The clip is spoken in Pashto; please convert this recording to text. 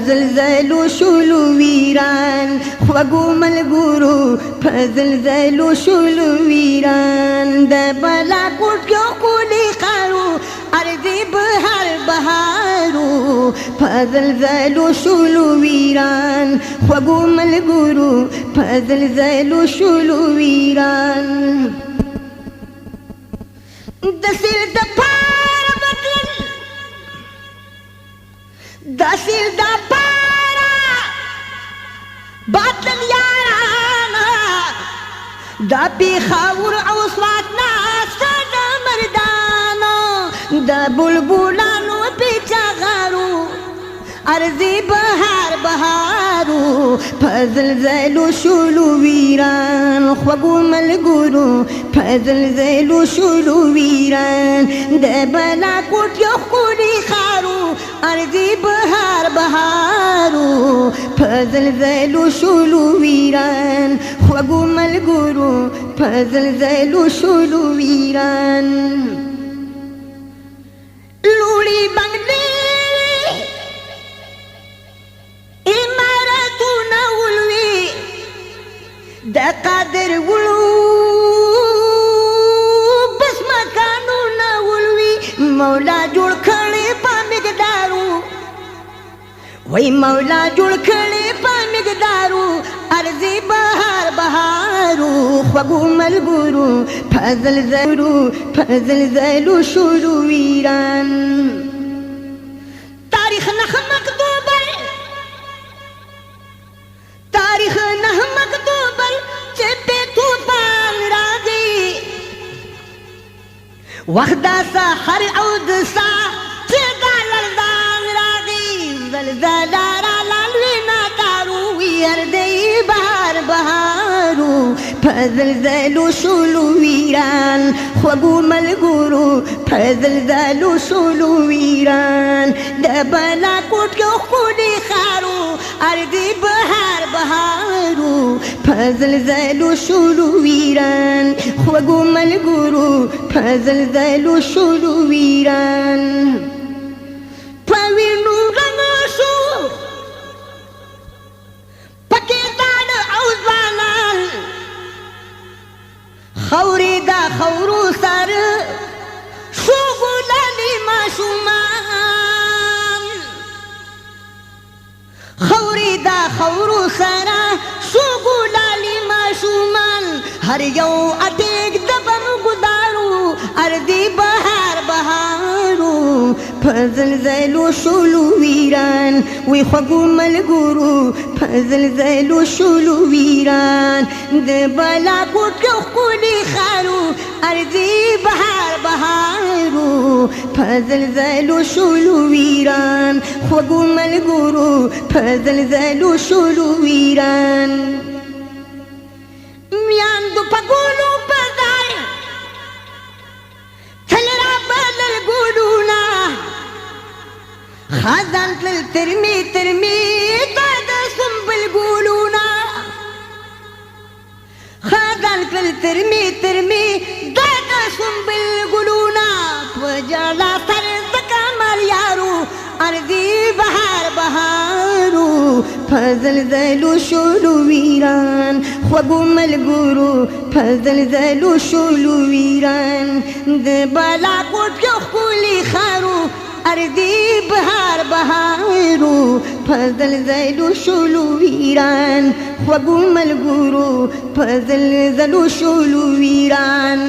زلزلو شولو ویران خوږو ملګرو په زلزلو شولو ویران د بالاکوټ کې ښکلي ښارو ارضي بهار بهارو په زلزلو شولو ویران خوږو ملګرو په زلزلو شولو ویران د سیل د پاره بدلل د سیل د پاره بدلل یارانا د پېښور او سوات ناسته د مردانو د بلبلانو پیچغارو ارضي بهار بهارو په زلزلو شولو ویران خوږو ملګرو په زلزلو شولو ویران د بالاکوټ یو ښکلي ښارو ارضي بهار بهارو په زلزلو شولو ویران خوږو ملګرو په زلزلو شولو ویران لوړي بنګلې د قادر ولو بس مکانونه ولوي مولا جوړ کړي په مقدارو وای مولا جوړ کړي په مقدارو ارضي بهار بهارو خوږو ملګرو په زلزلو شولو ویران تاریخ نه مکتوب تاریخ نه مکتوب چې په طوفان راځي وخت د سحر او د سا چې د لړزان راځي زلزله رالوي ناکارو ارضي بهار بهارو په زلزلو شولو ویران خوږو ملګرو په زلزلو شولو ویران د بالاکوټ کې ښکلي ښارو ارضي بهار بهارو په زلزلو شولو ویران خوږو ملګرو په زلزلو شولو ویران په وینو رنګ شو پکې داړه او ځوانان خورې دا خورو سر شو ګلالي ماشومان خورې دا خورو سره شو ګلالي ماشومان هر یو اټیک د بم ګدارو ارضي بهار بهارو په زلزلو شولو ویران وی خوږو ملګرو په زلزلو شولو ویران د بالاکوټ کې ښکلي ښارو ارضي بهار بهارو په زلزلو شولو ویران خوږو ملګرو په زلزلو شولو ویران میاندو په ګلو په ځای تل رابلل ګلونه خزان تلل ترمي دا د سنبل ګلونه خزان تلل ترمي دا د سنبل ګلونه په جاله سر د کمال یارو ارضي بهار بهارو په زلزلو شولو ویران خوږو ملګرو په زلزلو شولو ویران د بالاکوټ کې ښکلي ښارو ارضي بهار بهارو په زلزلو شولو ویران خوږو ملګرو په زلزلو شولو ویران